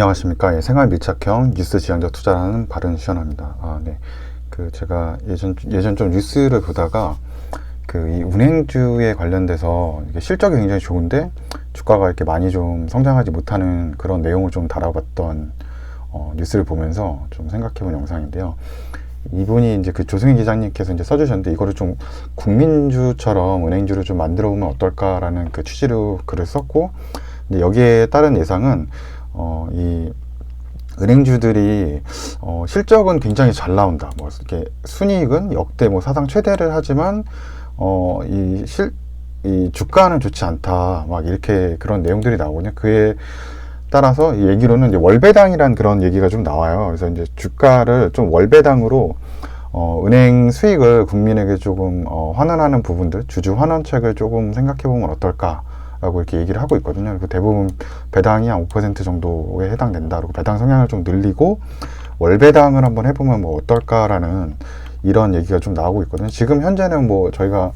안녕하십니까. 예, 생활 밀착형 뉴스 지향적 투자라는 바른 시연합니다. 네. 제가 예전 좀 뉴스를 보다가 이 운행주에 관련돼서 이게 실적이 굉장히 좋은데 주가가 이렇게 많이 좀 성장하지 못하는 그런 내용을 좀 다뤄봤던 뉴스를 보면서 좀 생각해본 영상인데요. 이분이 이제 조승희 기자님께서 이제 써주셨는데, 이거를 좀 국민주처럼 은행주를 좀 만들어 보면 어떨까라는 취지로 글을 썼고, 근데 여기에 따른 예상은 이 은행주들이 실적은 굉장히 잘 나온다. 뭐 이렇게 순이익은 역대 뭐 사상 최대를 하지만 이 주가는 좋지 않다. 막 이렇게 그런 내용들이 나오거든요. 그에 따라서 이 얘기로는 이제 월배당이란 그런 얘기가 좀 나와요. 그래서 이제 주가를 좀 월배당으로 은행 수익을 국민에게 조금 환원하는 부분들, 주주 환원책을 조금 생각해 보면 어떨까? 라고 이렇게 얘기를 하고 있거든요. 그리고 대부분 배당이 한 5% 정도에 해당된다. 그리고 배당 성향을 좀 늘리고 월배당을 한번 해보면 뭐 어떨까라는 이런 얘기가 좀 나오고 있거든요. 지금 현재는 뭐 저희가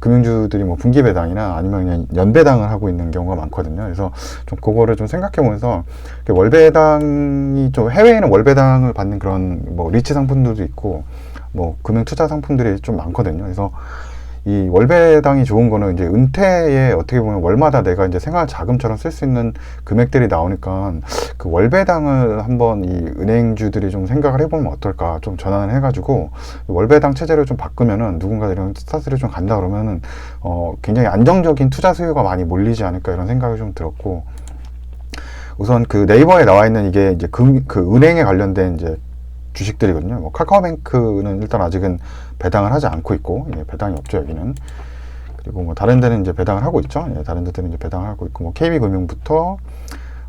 금융주들이 뭐 분기 배당이나 아니면 그냥 연배당을 하고 있는 경우가 많거든요. 그래서 좀 그거를 좀 생각해 보면서 월배당이 좀 해외에는 월배당을 받는 그런 뭐 리츠 상품들도 있고 뭐 금융 투자 상품들이 좀 많거든요. 그래서 이 월배당이 좋은 거는 이제 은퇴에 어떻게 보면 월마다 내가 이제 생활 자금처럼 쓸 수 있는 금액들이 나오니까 그 월배당을 한번 이 은행주들이 좀 생각을 해보면 어떨까, 좀 전환을 해가지고 월배당 체제를 좀 바꾸면은 누군가 이런 스타트를 좀 간다 그러면은 굉장히 안정적인 투자 수요가 많이 몰리지 않을까 이런 생각이 좀 들었고, 우선 네이버에 나와 있는 이게 이제 은행에 관련된 이제 주식들이거든요. 뭐 카카오뱅크는 일단 아직은 배당을 하지 않고 있고, 배당이 없죠 여기는. 그리고 뭐 다른 데는 이제 배당을 하고 있죠. 다른 데들은 이제 배당을 하고 있고, 뭐 KB금융부터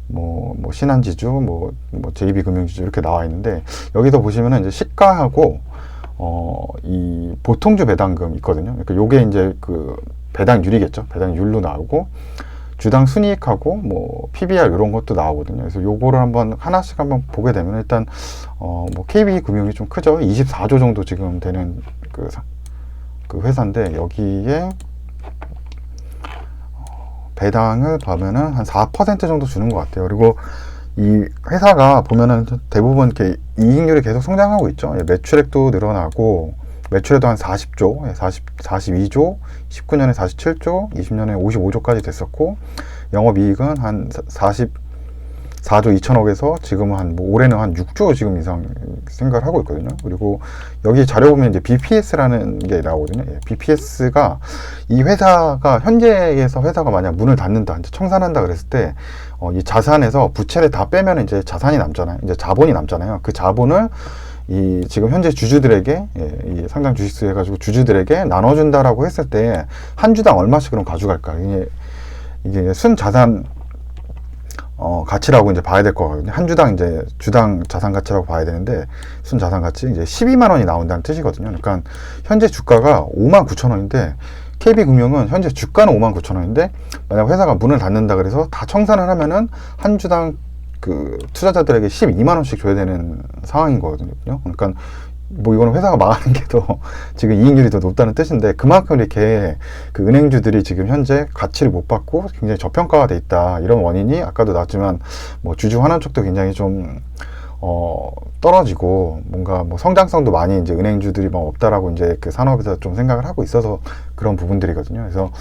뭐 신한지주, 뭐 JB금융지주 이렇게 나와 있는데, 여기서 보시면은 이제 시가하고 이 보통주 배당금 있거든요. 그러니까 요게 이제 배당률이겠죠. 배당률로 나오고, 주당 순이익하고 뭐 PBR 이런 것도 나오거든요. 그래서 요거를 하나씩 한번 보게 되면, 일단 뭐 KB금융이 좀 크죠. 24조 정도 지금 되는 그 회사인데, 여기에 배당을 보면은 한 4% 정도 주는 것 같아요. 그리고 이 회사가 보면은 대부분 이렇게 이익률이 계속 성장하고 있죠. 매출액도 늘어나고, 매출에도 한 40조, 42조, 19년에 47조, 20년에 55조까지 됐었고, 영업이익은 한 44조 2천억에서 지금은 올해는 한 6조 지금 이상 생각을 하고 있거든요. 그리고 여기 자료 보면 이제 BPS라는 게 나오거든요. BPS가 이 회사가 현재에서 회사가 만약 문을 닫는다, 이제 청산한다 그랬을 때, 이 자산에서 부채를 다 빼면 이제 자산이 남잖아요. 이제 자본이 남잖아요. 그 자본을 지금 현재 주주들에게, 이 상장 주식수 해가지고 주주들에게 나눠준다라고 했을 때, 한 주당 얼마씩 그럼 가져갈까? 이게 순자산, 가치라고 이제 봐야 될 거거든요. 한 주당 이제 주당 자산 가치라고 봐야 되는데, 순자산 가치 이제 12만 원이 나온다는 뜻이거든요. 그러니까 현재 주가가 59,000원인데, KB금융은 현재 주가는 59,000원인데, 만약 회사가 문을 닫는다 그래서 다 청산을 하면은 한 주당 투자자들에게 12만 원씩 줘야 되는 상황인 거거든요. 그러니까 뭐 이거는 회사가 망하는 게 더 지금 이익률이 더 높다는 뜻인데, 그만큼 이렇게 은행주들이 지금 현재 가치를 못 받고 굉장히 저평가가 돼 있다. 이런 원인이 아까도 나왔지만 뭐 주주 환원 쪽도 굉장히 좀 떨어지고, 뭔가 뭐 성장성도 많이 이제 은행주들이 뭐 없다라고 이제 산업에서 좀 생각을 하고 있어서 그런 부분들이거든요. 그래서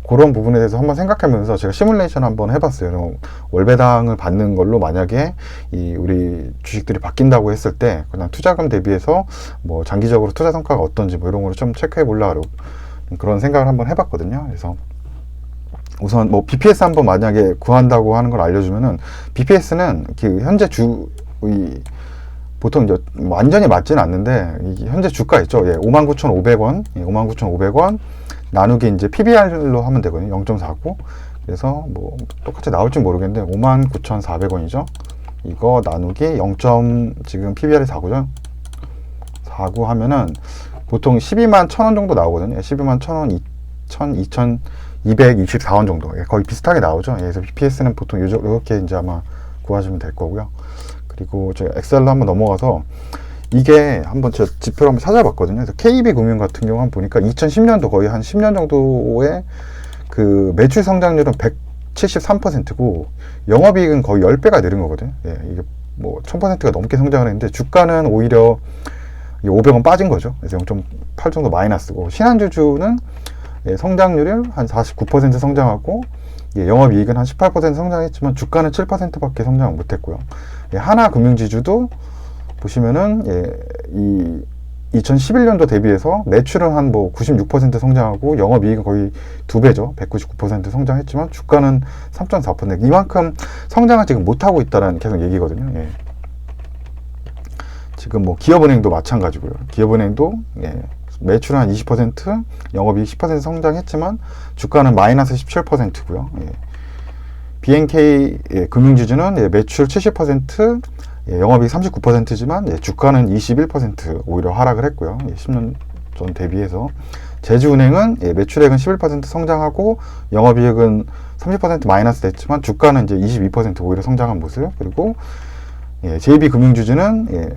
그런 부분에 대해서 한번 생각하면서 제가 시뮬레이션 한번 해봤어요. 월배당을 받는 걸로 만약에 우리 주식들이 바뀐다고 했을 때, 그냥 투자금 대비해서 뭐 장기적으로 투자 성과가 어떤지 뭐 이런 거를 좀 체크해 보려고 그런 생각을 한번 해봤거든요. 그래서 우선 뭐 BPS 한번 만약에 구한다고 하는 걸 알려주면은, BPS는 현재 보통 이제 완전히 맞지는 않는데, 현재 주가 있죠. 59,500원, 59,500원 나누기 이제 PBR로 하면 되거든요. 0.49. 그래서 뭐 똑같이 나올지 모르겠는데 59,400원이죠. 이거 나누기 0. 지금 PBR이 4구죠. 4구 하면은 보통 12만 1,000원 정도 나오거든요. 12만 1,000원, 2,224원 정도. 거의 비슷하게 나오죠. 그래서 BPS는 보통 이렇게 이제 아마 구하시면 될 거고요. 그리고 제가 엑셀로 한번 넘어가서 이게 한번 제가 지표를 한번 찾아봤거든요. 그래서 KB금융 같은 경우 한번 보니까 2010년도 거의 한 10년 정도의 매출 성장률은 73%고 영업이익은 거의 10배가 늘은 거거든요. 예, 이게 뭐 1000%가 넘게 성장을 했는데 주가는 오히려 500원 빠진 거죠. 그래서 0.8 정도 마이너스고, 신한주주는 예, 성장률을 한 49% 성장하고, 예, 영업이익은 한 18% 성장했지만 주가는 7%밖에 성장을 못했고요. 예, 하나금융지주도 보시면은 예, 이 2011년도 대비해서 매출은 한 뭐 96% 성장하고 영업이익은 거의 2배죠. 199% 성장했지만 주가는 3.4%. 이만큼 성장을 지금 못하고 있다는 계속 얘기거든요. 예. 지금 뭐 기업은행도 마찬가지고요. 기업은행도 예, 매출은 한 20%, 영업이익 10% 성장했지만 주가는 마이너스 17%고요. 예. BNK 예, 금융지주는 예, 매출 70%, 예, 영업이익 39%지만 예, 주가는 21% 오히려 하락을 했고요. 예, 10년 전 대비해서. 제주은행은 예, 매출액은 11% 성장하고 영업이익은 30% 마이너스 됐지만 주가는 이제 22% 오히려 성장한 모습. 그리고 예, JB금융주주는 예,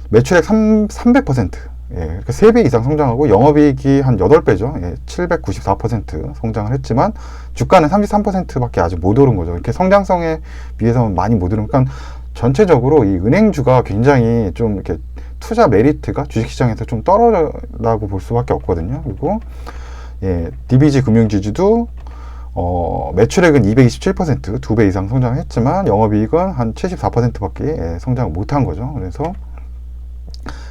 매출액 300%, 예, 그러니까 3배 이상 성장하고 영업이익이 한 8배죠. 예, 794% 성장을 했지만 주가는 33%밖에 아직 못 오른 거죠. 이렇게 성장성에 비해서는 많이 못 오른. 그러니까 전체적으로 이 은행주가 굉장히 좀 이렇게 투자 메리트가 주식시장에서 좀 떨어졌다고 볼 수밖에 없거든요. 그리고 예, DBG 금융지주도 매출액은 227%, 2배 이상 성장했지만 영업이익은 한 74%밖에 예, 성장을 못한 거죠. 그래서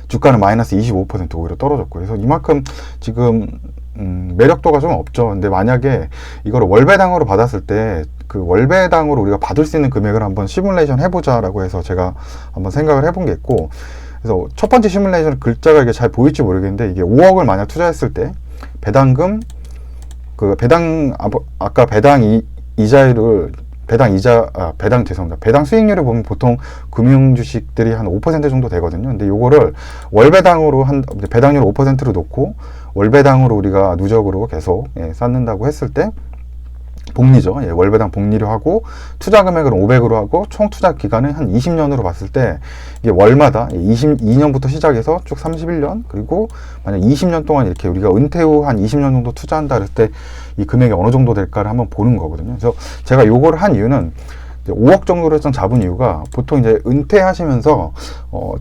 주가는 마이너스 25% 오히려 떨어졌고, 그래서 이만큼 지금 매력도가 좀 없죠. 근데 만약에 이거를 월배당으로 받았을 때 그 월배당으로 우리가 받을 수 있는 금액을 한번 시뮬레이션 해보자라고 해서 제가 한번 생각을 해본 게 있고, 그래서 첫 번째 시뮬레이션 글자가 이게 잘 보일지 모르겠는데, 이게 5억을 만약 투자했을 때 배당금 그 배당 아까 배당 이자율을 죄송합니다. 배당 수익률을 보면 보통 금융주식들이 한 5% 정도 되거든요. 근데 요거를 월배당으로 배당률 5%로 놓고 월배당으로 우리가 누적으로 계속 예, 쌓는다고 했을 때 복리죠. 예, 월배당 복리로 하고 투자 금액을 500으로 하고 총 투자 기간은 한 20년으로 봤을 때 이게 월마다 22년부터 시작해서 쭉 31년, 그리고 만약 20년 동안 이렇게 우리가 은퇴 후 한 20년 정도 투자한다 그럴 때 이 금액이 어느 정도 될까를 한번 보는 거거든요. 그래서 제가 요거를 한 이유는 5억 정도를 좀 잡은 이유가, 보통 이제 은퇴하시면서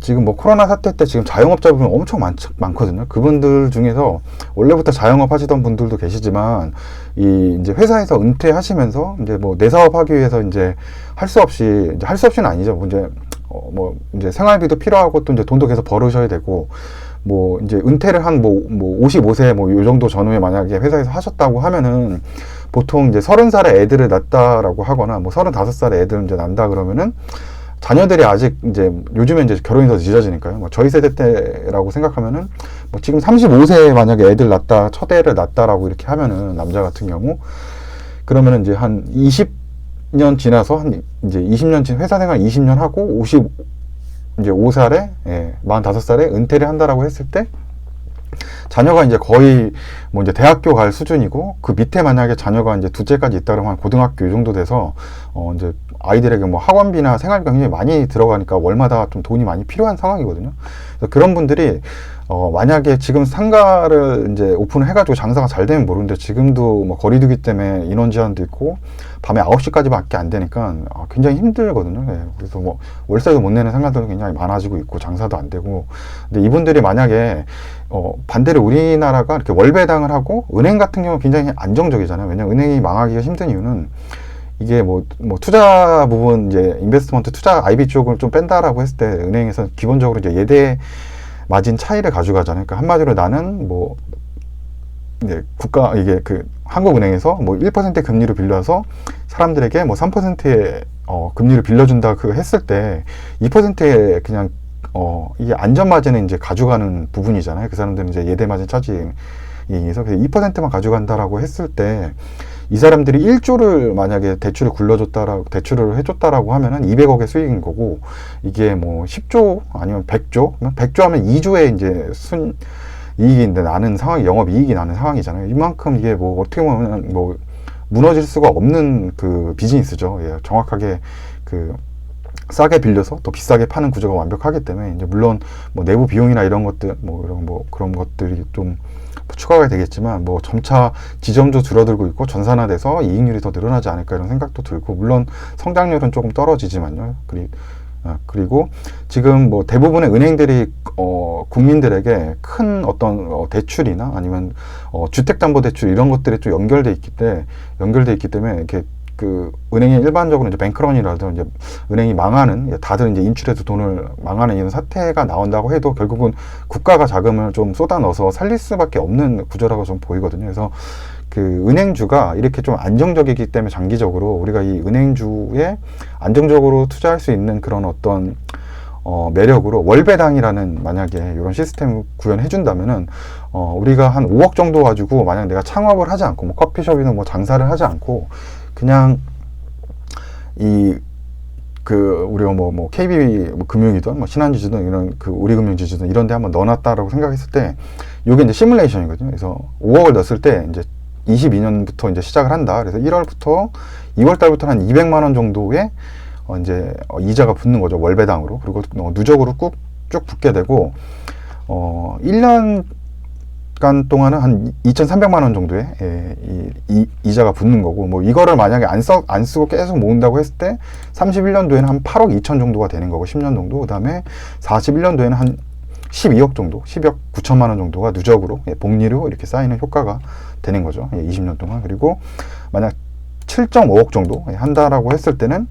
지금 뭐 코로나 사태 때 지금 자영업자분들 엄청 많거든요. 그분들 중에서 원래부터 자영업 하시던 분들도 계시지만 이제 회사에서 은퇴하시면서 이제 뭐 내 사업하기 위해서 이제 할 수 없이는 아니죠. 뭐 이제 생활비도 필요하고 또 이제 돈도 계속 벌으셔야 되고, 뭐 이제 은퇴를 한 뭐 55세 뭐 요 정도 전후에 만약에 회사에서 하셨다고 하면은 보통 이제 30살에 애들을 낳았다라고 하거나 뭐 35살에 애들을 이제 낳는다 그러면은 자녀들이 아직 이제 요즘에 이제 결혼이 더 늦어지니까요. 뭐 저희 세대 때라고 생각하면은 뭐 지금 35세에 만약에 애들 낳았다, 첫 애를 낳았다라고 이렇게 하면은 남자 같은 경우 그러면은 이제 한 20년 지나서 한 이제 20년 회사 생활 20년 하고 이제 5살에, 예, 45살에 은퇴를 한다라고 했을 때, 자녀가 이제 거의 뭐 이제 대학교 갈 수준이고, 그 밑에 만약에 자녀가 이제 둘째까지 있다 그러면 한 고등학교 이 정도 돼서, 이제 아이들에게 뭐 학원비나 생활비가 굉장히 많이 들어가니까 월마다 좀 돈이 많이 필요한 상황이거든요. 그래서 그런 분들이, 만약에 지금 상가를 이제 오픈을 해가지고 장사가 잘 되면 모르는데, 지금도 뭐 거리두기 때문에 인원 제한도 있고, 밤에 9시까지밖에 안 되니까 굉장히 힘들거든요. 예. 그래서 뭐 월세도 못 내는 상가들도 굉장히 많아지고 있고, 장사도 안 되고. 근데 이분들이 만약에, 반대로 우리나라가 이렇게 월배당을 하고, 은행 같은 경우는 굉장히 안정적이잖아요. 왜냐면 은행이 망하기가 힘든 이유는, 이게 뭐 투자 부분, 이제 인베스트먼트 투자 IB 쪽을 좀 뺀다라고 했을 때 은행에서 기본적으로 이제 예대 마진 차이를 가져가잖아요. 그러니까 한마디로 나는 뭐 이제 이게 그 한국은행에서 뭐 1% 금리로 빌려서 사람들에게 뭐 3%의 금리를 빌려준다 그 했을 때 2%의 그냥 이게 안전 마진을 이제 가져가는 부분이잖아요. 그 사람들은 이제 예대 마진 차지에서 그래서 2%만 가져간다라고 했을 때 이 사람들이 1조를 만약에 대출을 대출을 해줬다라고 하면은 200억의 수익인 거고, 이게 뭐 10조 아니면 100조, 100조 하면 2조의 이제 이익인데 나는 상황이, 영업 이익이 나는 상황이잖아요. 이만큼 이게 뭐 어떻게 보면 뭐 무너질 수가 없는 그 비즈니스죠. 예, 정확하게 그 싸게 빌려서 더 비싸게 파는 구조가 완벽하기 때문에 이제 물론 뭐 내부 비용이나 이런 것들 뭐 이런 뭐 그런 것들이 좀 추가가 되겠지만 뭐 점차 지점도 줄어들고 있고 전산화돼서 이익률이 더 늘어나지 않을까 이런 생각도 들고, 물론 성장률은 조금 떨어지지만요. 그리고 지금 뭐 대부분의 은행들이 국민들에게 큰 어떤 대출이나 아니면 주택담보대출 이런 것들이 좀 연결돼 있기 때문에 이렇게 그 은행이 일반적으로 이제 뱅크런이라도 이제 은행이 망하는, 다들 이제 인출해서 돈을 망하는 이런 사태가 나온다고 해도 결국은 국가가 자금을 좀 쏟아 넣어서 살릴 수밖에 없는 구조라고 좀 보이거든요. 그래서 그 은행주가 이렇게 좀 안정적이기 때문에 장기적으로 우리가 이 은행주에 안정적으로 투자할 수 있는 그런 어떤 매력으로 월배당이라는 만약에 이런 시스템을 구현해 준다면은 우리가 한 5억 정도 가지고 만약 내가 창업을 하지 않고 뭐 커피숍이나 뭐 장사를 하지 않고 그냥 우리가 뭐 KB 금융이든 뭐 신한지주든 이런 그 우리금융지주든 이런 데 한번 넣어놨다라고 생각했을 때, 요게 이제 시뮬레이션이거든요. 그래서 5억을 넣었을 때 이제 22년부터 이제 시작을 한다. 그래서 1월부터 2월 달부터 한 200만 원 정도의 이제 이자가 붙는 거죠. 월배당으로. 그리고 누적으로 쭉 붙게 되고 1년 간 동안은 한 2,300만 원 정도의 이자가 붙는 거고, 뭐 이거를 만약에 안 쓰고 계속 모은다고 했을 때 31년도에는 한 8억 2천 정도가 되는 거고 10년 정도, 그 다음에 41년도에는 한 12억 정도, 12억 9천만 원 정도가 누적으로 복리로 이렇게 쌓이는 효과가 되는 거죠. 20년 동안. 그리고 만약 7.5억 정도 한다라고 했을 때는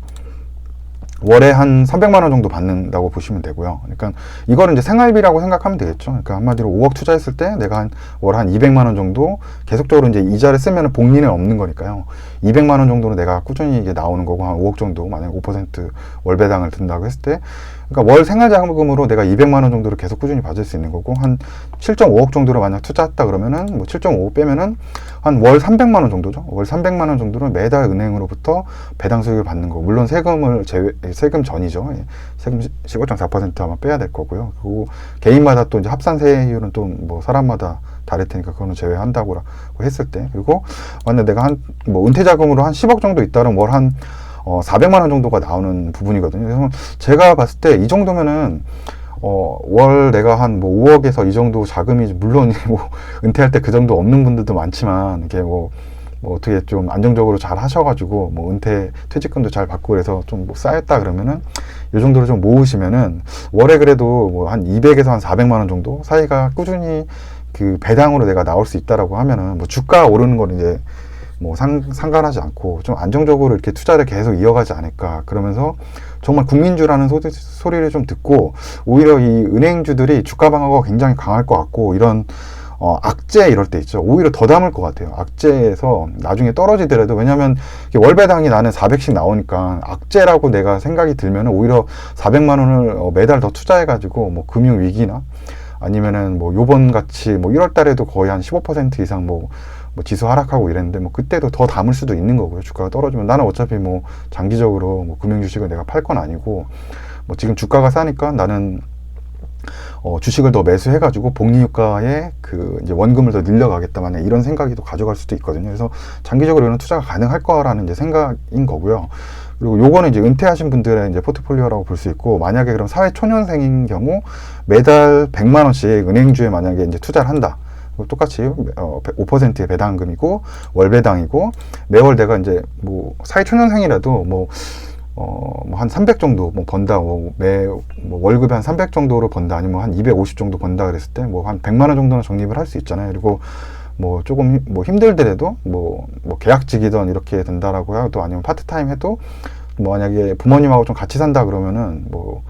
월에 한 300만 원 정도 받는다고 보시면 되고요. 그러니까 이거는 이제 생활비라고 생각하면 되겠죠. 그러니까 한마디로 5억 투자했을 때 내가 월 한 200만 원 정도 계속적으로 이제 이자를 쓰면 복리는 없는 거니까요. 200만 원 정도는 내가 꾸준히 이게 나오는 거고, 한 5억 정도 만약 5% 월배당을 든다고 했을 때, 그러니까 월 생활자금으로 내가 200만 원 정도를 계속 꾸준히 받을 수 있는 거고, 한 7.5억 정도를 만약 투자했다 그러면은 뭐 7.5 빼면은 한 월 300만 원 정도죠. 월 300만 원 정도는 매달 은행으로부터 배당 수익을 받는 거. 물론 세금 전이죠. 세금 15.4% 아마 빼야 될 거고요. 그리고 개인마다 또 이제 합산세율은 또 뭐 사람마다 다를 테니까 그거는 제외한다고 했을 때, 그리고 만약 내가 뭐 은퇴자금으로 한 10억 정도 있다면 월 한 400만 원 정도가 나오는 부분이거든요. 그래서 제가 봤을 때 이 정도면은 월 내가 한 뭐 5억에서 이 정도 자금이, 물론 뭐 은퇴할 때 그 정도 없는 분들도 많지만 이게 뭐 어떻게 좀 안정적으로 잘 하셔가지고 뭐 은퇴 퇴직금도 잘 받고 그래서 좀 뭐 쌓였다 그러면은 이 정도로 좀 모으시면은 월에 그래도 뭐 한 200에서 한 400만 원 정도 사이가 꾸준히 그 배당으로 내가 나올 수 있다라고 하면은, 뭐 주가 오르는 건 이제 뭐 상관하지 않고 좀 안정적으로 이렇게 투자를 계속 이어가지 않을까. 그러면서 정말 국민주라는 소리를 좀 듣고, 오히려 이 은행주들이 주가 방어가 굉장히 강할 것 같고, 이런 악재 이럴 때 있죠. 오히려 더 담을 것 같아요. 악재에서 나중에 떨어지더라도, 왜냐면 월배당이 나는 400씩 나오니까 악재라고 내가 생각이 들면 오히려 400만 원을 매달 더 투자해가지고 뭐 금융위기나 아니면은 뭐 요번 같이 뭐 1월 달에도 거의 한 15% 이상 뭐 지수 하락하고 이랬는데, 뭐 그때도 더 담을 수도 있는 거고요. 주가가 떨어지면 나는 어차피 뭐 장기적으로 뭐 금융 주식을 내가 팔 건 아니고, 뭐 지금 주가가 싸니까 나는 주식을 더 매수해가지고 복리효과에 그 이제 원금을 더 늘려가겠다, 만약 이런 생각이 또 가져갈 수도 있거든요. 그래서 장기적으로 이런 투자가 가능할 거라는 이제 생각인 거고요. 그리고 요거는 이제 은퇴하신 분들의 이제 포트폴리오라고 볼 수 있고, 만약에 그럼 사회초년생인 경우 매달 100만 원씩 은행주에 만약에 이제 투자를 한다. 똑같이 5%의 배당금이고 월배당이고, 매월 내가 이제 뭐 사회초년생이라도 뭐 한 300 정도 뭐 번다, 뭐 월급에 한 300 정도로 번다, 아니면 한 250 정도 번다 그랬을 때 뭐 한 100만 원 정도는 적립을 할 수 있잖아요. 그리고 뭐 조금 뭐 힘들더라도 뭐 계약직이든 이렇게 된다라고 해도, 아니면 파트타임 해도 뭐 만약에 부모님하고 좀 같이 산다 그러면은 뭐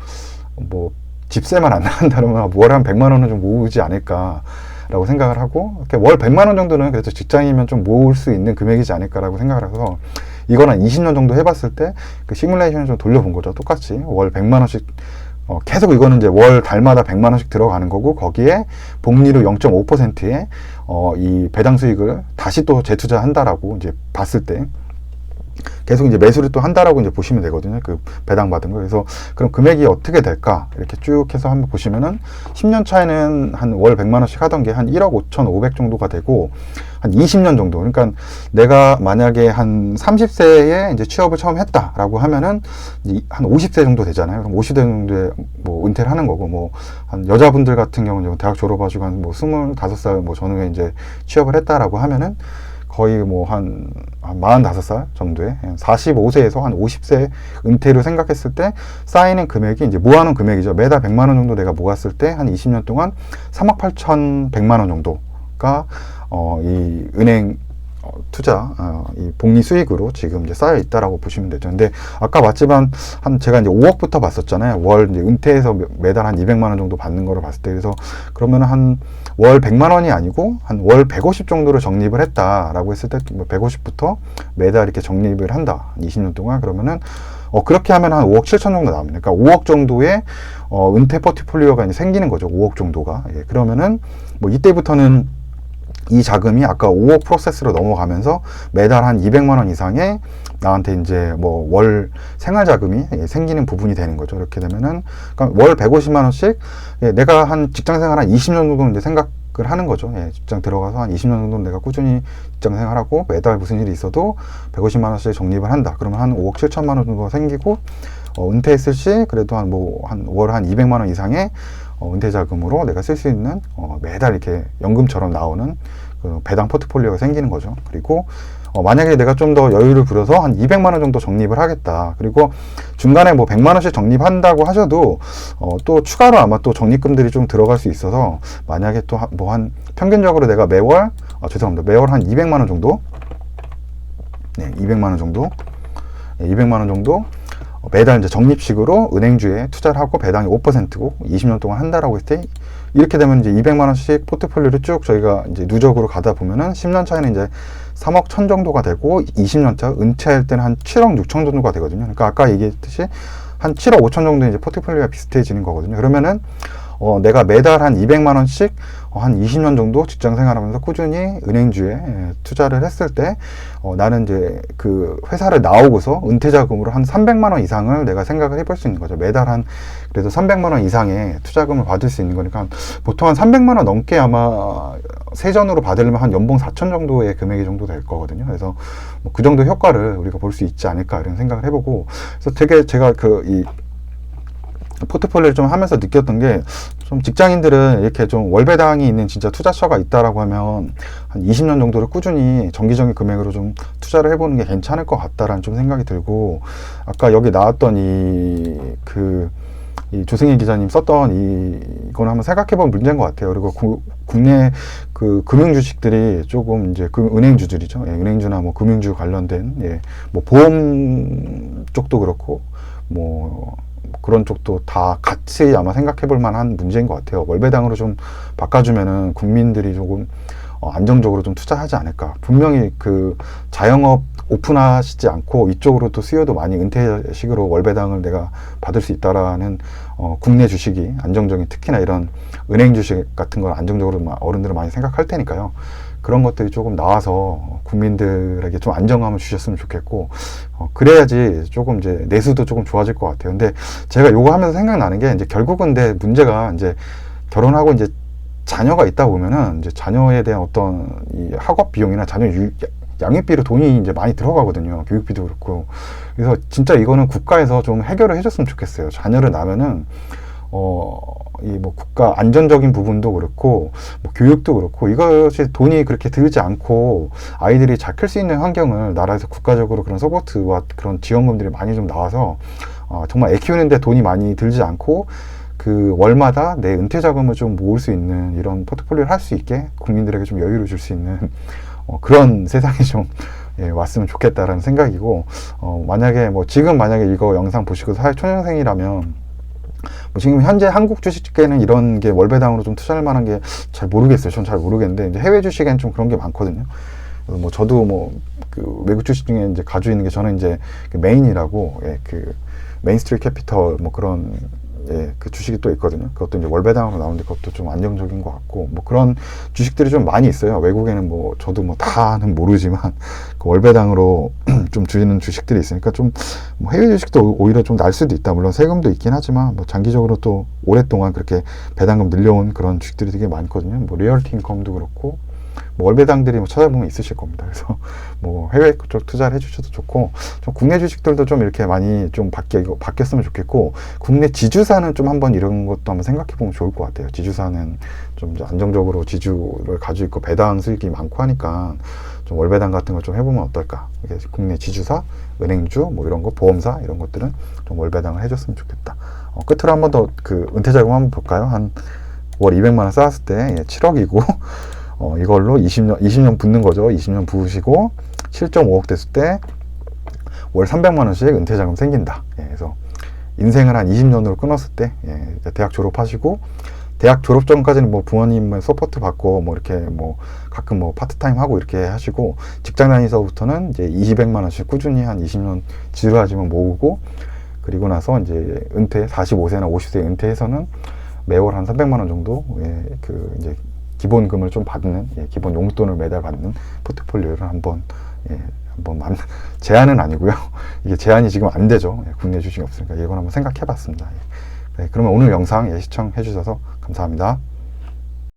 집세만 안 나간다면 월에 한 100만 원은 좀 모으지 않을까라고 생각을 하고, 이렇게 월 100만 원 정도는 그래도 직장이면 좀 모을 수 있는 금액이지 않을까라고 생각을 해서, 이건 한 20년 정도 해봤을 때 그 시뮬레이션을 좀 돌려본 거죠. 똑같이 월 100만 원씩 계속, 이거는 이제 월 달마다 100만 원씩 들어가는 거고, 거기에 복리로 0.5%의 이 배당 수익을 다시 또 재투자한다라고 이제 봤을 때, 계속 이제 매수를 또 한다라고 이제 보시면 되거든요. 그 배당 받은 거. 그래서 그럼 금액이 어떻게 될까? 이렇게 쭉 해서 한번 보시면은 10년 차에는 한 월 100만 원씩 하던 게 한 1억 5,500 정도가 되고 한 20년 정도. 그러니까 내가 만약에 한 30세에 이제 취업을 처음 했다라고 하면은 한 50세 정도 되잖아요. 그럼 50세 정도에 뭐 은퇴를 하는 거고 뭐 한 여자분들 같은 경우는 대학 졸업하시고 한 뭐 25살 뭐 전후에 이제 취업을 했다라고 하면은 거의 뭐 한 45살 정도에 45세에서 한 50세 은퇴로 생각했을 때 쌓이는 금액이 이제 모아놓은 금액이죠. 매달 100만 원 정도 내가 모았을 때 한 20년 동안 3억 8,100만 원 정도가 이 은행 투자, 이 복리 수익으로 지금 이제 쌓여 있다라고 보시면 되죠. 근데 아까 봤지만 제가 이제 5억부터 봤었잖아요. 월 이제 은퇴해서 매달 한 200만 원 정도 받는 거를 봤을 때 그래서 그러면 한 월 100만 원이 아니고 한 월 150 정도로 적립을 했다라고 했을 때 150부터 매달 이렇게 적립을 한다. 20년 동안 그러면은 그렇게 하면 한 5억 7천 정도 나옵니다. 그러니까 5억 정도의 은퇴 포트폴리오가 이제 생기는 거죠. 5억 정도가. 예, 그러면은 뭐 이때부터는 이 자금이 아까 5억 프로세스로 넘어가면서 매달 한 200만 원 이상의 나한테 이제 뭐 월 생활 자금이 생기는 부분이 되는 거죠. 이렇게 되면은 그러니까 월 150만 원씩 내가 한 직장 생활 한 20년 정도 이제 생각을 하는 거죠. 예, 직장 들어가서 한 20년 정도 내가 꾸준히 직장 생활하고 매달 무슨 일이 있어도 150만 원씩 적립을 한다. 그러면 한 5억 7천만 원 정도 생기고 은퇴했을 시 그래도 한 월 한 200만 원 이상의 은퇴 자금으로 내가 쓸 수 있는 매달 이렇게 연금처럼 나오는 그 배당 포트폴리오가 생기는 거죠. 그리고 만약에 내가 좀 더 여유를 부려서 한 200만 원 정도 적립을 하겠다. 그리고 중간에 뭐 100만 원씩 적립한다고 하셔도 또 추가로 아마 또 적립금들이 좀 들어갈 수 있어서 만약에 또 뭐 한 평균적으로 내가 매월 매월 한 200만 원 정도 200만 원 정도 200만 원 정도 매달 이제 적립식으로 은행주에 투자를 하고 배당이 5%고 20년 동안 한다라고 했을 때 이렇게 되면 이제 200만 원씩 포트폴리오를 쭉 저희가 이제 누적으로 가다 보면은 10년 차에는 이제 3억 1천 정도가 되고 20년 차 은퇴할 때는 한 7억 6천 정도가 되거든요. 그러니까 아까 얘기했듯이 한 7억 5천 정도 이제 포트폴리오가 비슷해지는 거거든요. 그러면은 내가 매달 한 200만 원씩 한 20년 정도 직장 생활하면서 꾸준히 은행주에 투자를 했을 때 나는 이제 그 회사를 나오고서 은퇴 자금으로 한 300만 원 이상을 내가 생각을 해볼 수 있는 거죠. 매달 한 그래도 300만 원 이상의 투자금을 받을 수 있는 거니까 보통 한 300만 원 넘게 아마 세전으로 받으려면 한 연봉 4천 정도의 금액이 정도 될 거거든요. 그래서 뭐 그 정도 효과를 우리가 볼 수 있지 않을까 이런 생각을 해보고 그래서 되게 제가 이 포트폴리오를 좀 하면서 느꼈던 게 좀 직장인들은 이렇게 좀 월배당이 있는 진짜 투자처가 있다라고 하면 한 20년 정도를 꾸준히 정기적인 금액으로 좀 투자를 해보는 게 괜찮을 것 같다라는 좀 생각이 들고 아까 여기 나왔던 이 조승희 기자님 썼던 이거는 한번 생각해보면 문제인 것 같아요. 그리고 국내 그 금융 주식들이 조금 이제 은행주들이죠. 예, 은행주나 뭐 금융주 관련된 뭐 보험 쪽도 그렇고 뭐 그런 쪽도 다 같이 아마 생각해 볼 만한 문제인 것 같아요. 월배당으로 좀 바꿔주면은 국민들이 조금 안정적으로 좀 투자하지 않을까. 분명히 그 자영업 오픈하시지 않고 이쪽으로 또 수요도 많이 은퇴식으로 월배당을 내가 받을 수 있다라는 국내 주식이 안정적인 특히나 이런 은행 주식 같은 걸 안정적으로 어른들은 많이 생각할 테니까요. 그런 것들이 조금 나와서 국민들에게 좀 안정감을 주셨으면 좋겠고 그래야지 조금 이제 내수도 조금 좋아질 것 같아요. 근데 제가 요거 하면서 생각나는 게 이제 결국은 근데 문제가 이제 결혼하고 이제 자녀가 있다 보면은 이제 자녀에 대한 어떤 이 학업 비용이나 자녀 양육비로 돈이 이제 많이 들어가거든요. 교육비도 그렇고. 그래서 진짜 이거는 국가에서 좀 해결을 해줬으면 좋겠어요. 자녀를 낳으면은 이 뭐 국가 안전적인 부분도 그렇고 뭐 교육도 그렇고 이것이 돈이 그렇게 들지 않고 아이들이 잘 클 수 있는 환경을 나라에서 국가적으로 그런 서포트와 그런 지원금들이 많이 좀 나와서 정말 애 키우는데 돈이 많이 들지 않고 그 월마다 내 은퇴 자금을 좀 모을 수 있는 이런 포트폴리오를 할 수 있게 국민들에게 좀 여유를 줄 수 있는 그런 세상이 좀 왔으면 좋겠다라는 생각이고 만약에 이거 영상 보시고 사회초년생이라면 뭐 지금 현재 한국 주식계는 이런 게 월배당으로 좀 투자할 만한 게 잘 모르겠어요. 전 잘 모르겠는데 이제 해외 주식에는 좀 그런 게 많거든요. 뭐 저도 그 외국 주식 중에 이제 가지고 있는 게 저는 이제 그 메인이라고 그 메인스트리트 캐피털 뭐 그런 그 주식이 또 있거든요. 그것도 이제 월배당으로 나오는데 그것도 좀 안정적인 것 같고, 뭐 그런 주식들이 좀 많이 있어요. 외국에는 뭐 저도 뭐 다는 모르지만 그 월배당으로 좀 주는 주식들이 있으니까 좀 뭐 해외 주식도 오히려 좀 날 수도 있다. 물론 세금도 있긴 하지만 뭐 장기적으로 또 오랫동안 그렇게 배당금 늘려온 그런 주식들이 되게 많거든요. 뭐 리얼티 인컴도 그렇고, 뭐 월배당들이 뭐 찾아보면 있으실 겁니다. 그래서 뭐 해외 쪽 투자를 해주셔도 좋고, 좀 국내 주식들도 좀 이렇게 많이 좀 바뀌었으면 좋겠고, 국내 지주사는 좀 한번 이런 것도 한번 생각해 보면 좋을 것 같아요. 지주사는 좀 안정적으로 지주를 가지고 있고 배당 수익이 많고 하니까 좀 월배당 같은 걸 좀 해보면 어떨까. 이게 국내 지주사, 은행주, 뭐 이런 거, 보험사 이런 것들은 좀 월배당을 해줬으면 좋겠다. 끝으로 한번 더 그 은퇴자금 한번 볼까요? 한 월 200만 원 쌓았을 때 7억이고 이걸로 20년 붙는 거죠. 20년 부으시고 7.5억 됐을 때 월 300만 원씩 은퇴자금 생긴다. 그래서 인생을 한 20년으로 끊었을 때, 대학 졸업하시고, 대학 졸업 전까지는 뭐 부모님의 서포트 받고, 뭐 이렇게 뭐 가끔 뭐 파트타임 하고 이렇게 하시고, 직장 다니서부터는 이제 200만 원씩 꾸준히 한 20년 지루하지만 모으고, 그리고 나서 이제 은퇴, 45세나 50세 은퇴해서는 매월 한 300만 원 정도, 그 이제 기본금을 좀 받는, 기본 용돈을 매달 받는 포트폴리오를 한번 제한은 아니고요. 이게 제한이 지금 안 되죠. 국내 주식이 없으니까 이건 한번 생각해 봤습니다. 그러면 오늘 영상 시청해 주셔서 감사합니다.